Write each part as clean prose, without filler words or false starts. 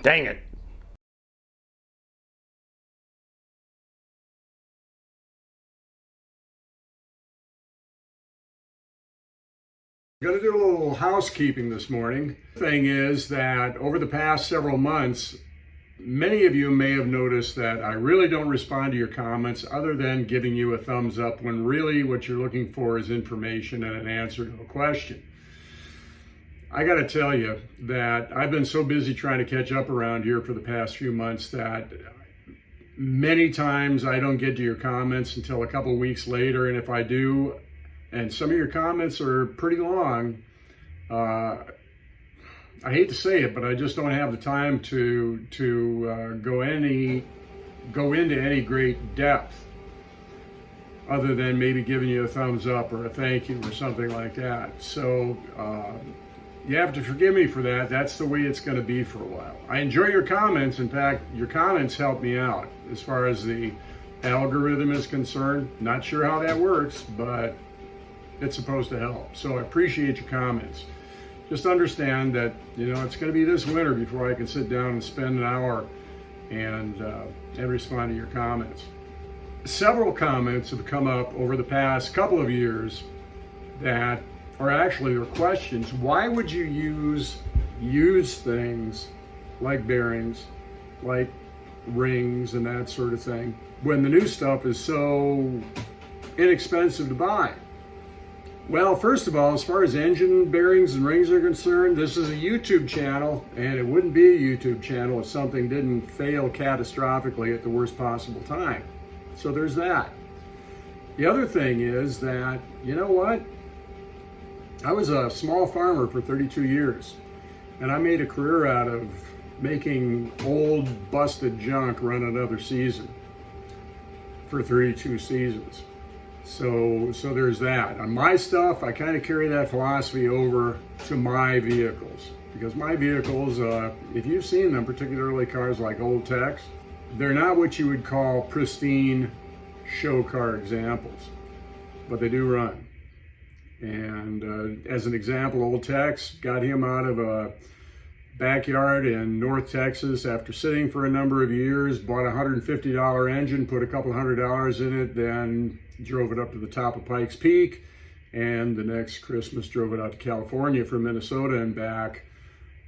Dang it. Going to do a little housekeeping this morning. Thing is that over the past several months, many of you may have noticed that I really don't respond to your comments other than giving you a thumbs up when really what you're looking for is information and an answer to a question. I got to tell you that I've been so busy trying to catch up around here for the past few months that many times I don't get to your comments until a couple weeks later, and if I do, and some of your comments are pretty long, I hate to say it, but I just don't have the time to go into any great depth other than maybe giving you a thumbs up or a thank you or something like that. So you have to forgive me for that. That's the way it's going to be for a while. I enjoy your comments. In fact, your comments help me out as far as the algorithm is concerned. Not sure how that works, but it's supposed to help. So I appreciate your comments. Just understand that, it's going to be this winter before I can sit down and spend an hour and respond to your comments. Several comments have come up over the past couple of years that are actually their questions. Why would you use things like bearings, like rings and that sort of thing, when the new stuff is so inexpensive to buy? Well, first of all, as far as engine bearings and rings are concerned, this is a YouTube channel, and it wouldn't be a YouTube channel if something didn't fail catastrophically at the worst possible time. So there's that. The other thing is that, you know what? I was a small farmer for 32 years, and I made a career out of making old, busted junk run another season for 32 seasons. So there's that. On my stuff, I kind of carry that philosophy over to my vehicles, because my vehicles, if you've seen them, particularly cars like Old Tex, they're not what you would call pristine show car examples, but they do run. And as an example, Old Tex, got him out of a backyard in North Texas after sitting for a number of years, bought a $150 engine, put a couple $100 in it, then drove it up to the top of Pikes Peak, and the next Christmas drove it out to California from Minnesota and back.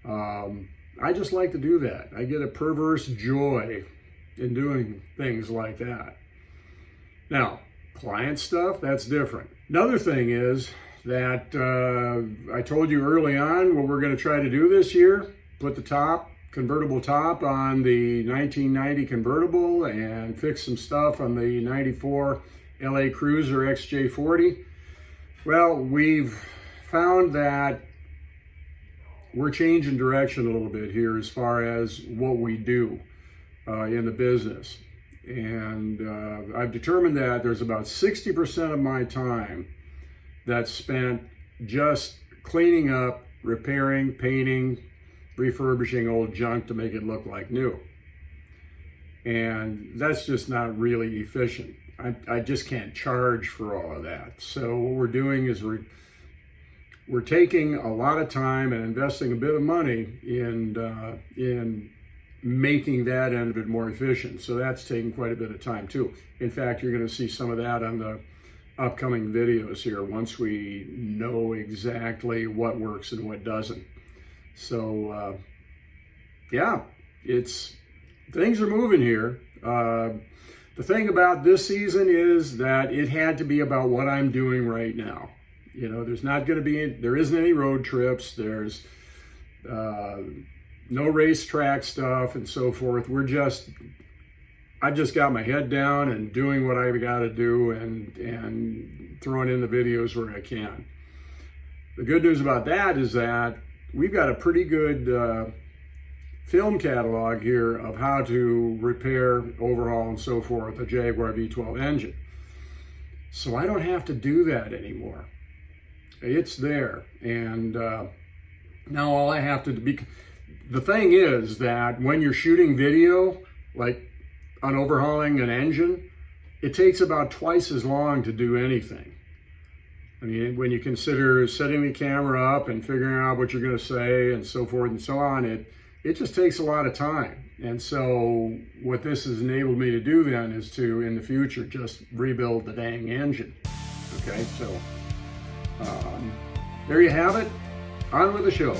I just like to do that. I get a perverse joy in doing things like that. Now, client stuff, that's different. Another thing is that I told you early on what we're going to try to do this year, put the convertible top on the 1990 convertible and fix some stuff on the 94 LA Cruiser XJ40. Well, we've found that we're changing direction a little bit here as far as what we do in the business. And I've determined that there's about 60% of my time that's spent just cleaning up, repairing, painting, refurbishing old junk to make it look like new. And that's just not really efficient. I just can't charge for all of that. So what we're doing is we're taking a lot of time and investing a bit of money in making that end of it more efficient. So that's taking quite a bit of time too. In fact, you're going to see some of that on the upcoming videos here once we know exactly what works and what doesn't. So yeah, things are moving here. The thing about this season is that it had to be about what I'm doing right now. There isn't any road trips. There's no racetrack stuff and so forth. I just got my head down and doing what I've got to do and throwing in the videos where I can. The good news about that is that we've got a pretty good film catalog here of how to repair, overhaul, and so forth a Jaguar V12 engine. So I don't have to do that anymore. It's there. And now all I have to do, the thing is that when you're shooting video, like on overhauling an engine, it takes about twice as long to do anything. I mean, when you consider setting the camera up and figuring out what you're going to say and so forth and so on, it just takes a lot of time. And so what this has enabled me to do then is to, in the future, just rebuild the dang engine. Okay, so there you have it. On with the show.